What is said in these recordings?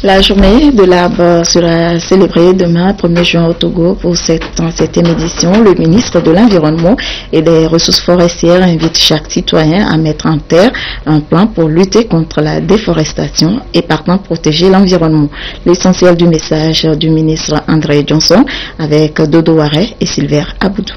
La journée de l'arbre sera célébrée demain, 1er juin au Togo. Pour cette 7e édition, le ministre de l'Environnement et des Ressources forestières invite chaque citoyen à mettre en terre un plan pour lutter contre la déforestation et partant protéger l'environnement. L'essentiel du message du ministre André Johnson avec Dodo Waré et Sylvain Aboudou.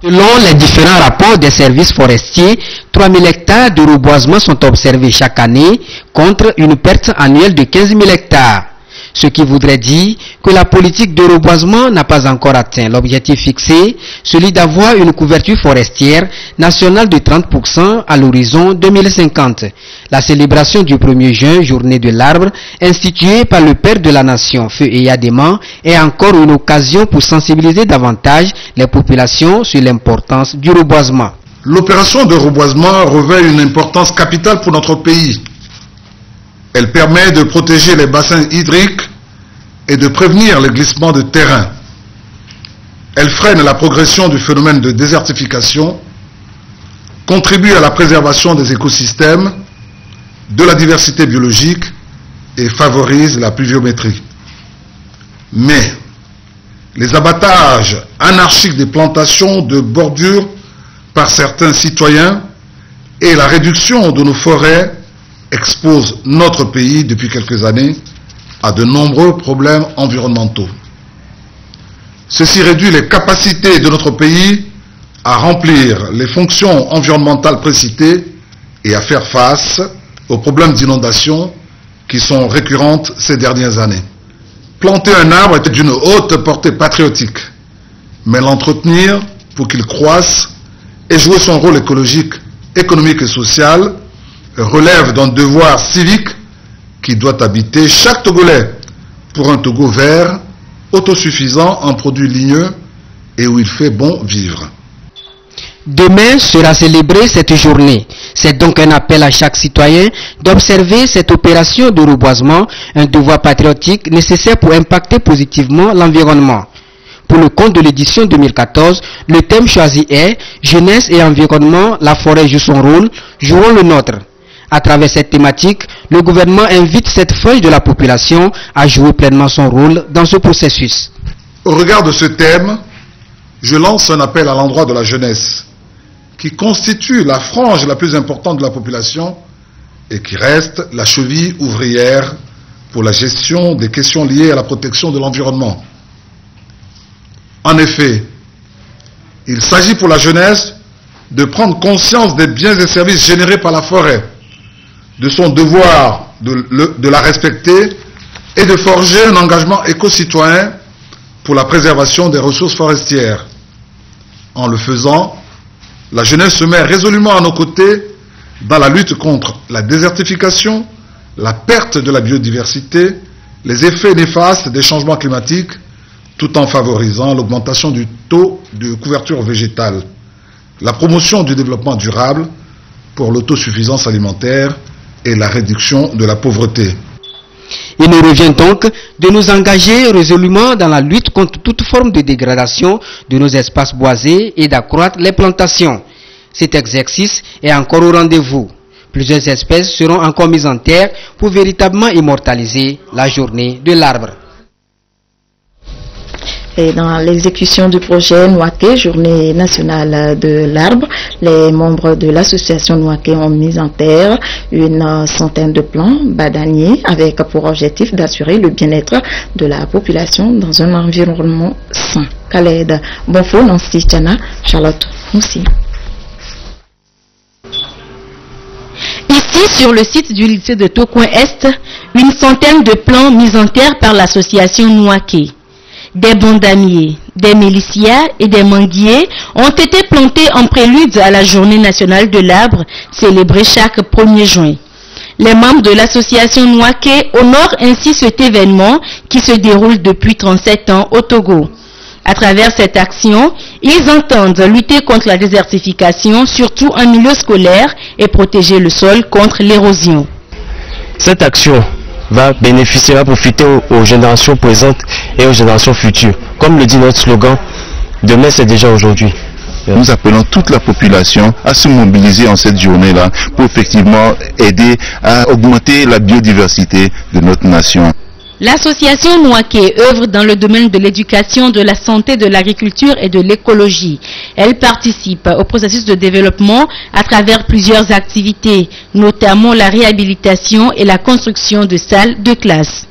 Selon les différents rapports des services forestiers, 3000 hectares de reboisement sont observés chaque année contre une perte annuelle de 15 000 hectares. Ce qui voudrait dire que la politique de reboisement n'a pas encore atteint l'objectif fixé, celui d'avoir une couverture forestière nationale de 30% à l'horizon 2050. La célébration du 1er juin, journée de l'arbre, instituée par le père de la nation, Feu Eyadema, est encore une occasion pour sensibiliser davantage les populations sur l'importance du reboisement. L'opération de reboisement revêt une importance capitale pour notre pays. Elle permet de protéger les bassins hydriques et de prévenir le glissement de terrain. Elle freine la progression du phénomène de désertification, contribue à la préservation des écosystèmes, de la diversité biologique et favorise la pluviométrie. Mais les abattages anarchiques des plantations de bordure par certains citoyens et la réduction de nos forêts expose notre pays depuis quelques années à de nombreux problèmes environnementaux. Ceci réduit les capacités de notre pays à remplir les fonctions environnementales précitées et à faire face aux problèmes d'inondation qui sont récurrentes ces dernières années. Planter un arbre est d'une haute portée patriotique, mais l'entretenir pour qu'il croisse et jouer son rôle écologique, économique et social relève d'un devoir civique qui doit habiter chaque Togolais pour un Togo vert, autosuffisant en produits ligneux et où il fait bon vivre. Demain sera célébrée cette journée. C'est donc un appel à chaque citoyen d'observer cette opération de reboisement, un devoir patriotique nécessaire pour impacter positivement l'environnement. Pour le compte de l'édition 2014, le thème choisi est « Jeunesse et environnement, la forêt joue son rôle, jouons le nôtre ». À travers cette thématique, le gouvernement invite cette frange de la population à jouer pleinement son rôle dans ce processus. Au regard de ce thème, je lance un appel à l'endroit de la jeunesse, qui constitue la frange la plus importante de la population et qui reste la cheville ouvrière pour la gestion des questions liées à la protection de l'environnement. En effet, il s'agit pour la jeunesse de prendre conscience des biens et services générés par la forêt, de son devoir de la respecter et de forger un engagement éco-citoyen pour la préservation des ressources forestières. En le faisant, la jeunesse se met résolument à nos côtés dans la lutte contre la désertification, la perte de la biodiversité, les effets néfastes des changements climatiques, tout en favorisant l'augmentation du taux de couverture végétale, la promotion du développement durable pour l'autosuffisance alimentaire et la réduction de la pauvreté. Il nous revient donc de nous engager résolument dans la lutte contre toute forme de dégradation de nos espaces boisés et d'accroître les plantations. Cet exercice est encore au rendez-vous. Plusieurs espèces seront encore mises en terre pour véritablement immortaliser la journée de l'arbre. Et dans l'exécution du projet Nouaké, journée nationale de l'arbre, les membres de l'association Nouaké ont mis en terre une centaine de plants bananiers avec pour objectif d'assurer le bien-être de la population dans un environnement sain. Khaled Bonfo, Nancy Tchana, Charlotte Moussi. Ici, sur le site du lycée de Tokoin Est, une centaine de plants mis en terre par l'association Nouaké. Des bandamiers, des mélicias et des manguiers ont été plantés en prélude à la journée nationale de l'arbre célébrée chaque 1er juin. Les membres de l'association Nouaké honorent ainsi cet événement qui se déroule depuis 37 ans au Togo. À travers cette action, ils entendent lutter contre la désertification, surtout en milieu scolaire, et protéger le sol contre l'érosion. Cette action va profiter aux générations présentes et aux générations futures. Comme le dit notre slogan, demain c'est déjà aujourd'hui. Nous appelons toute la population à se mobiliser en cette journée-là pour effectivement aider à augmenter la biodiversité de notre nation. L'association Nouaké œuvre dans le domaine de l'éducation, de la santé, de l'agriculture et de l'écologie. Elle participe au processus de développement à travers plusieurs activités, notamment la réhabilitation et la construction de salles de classe.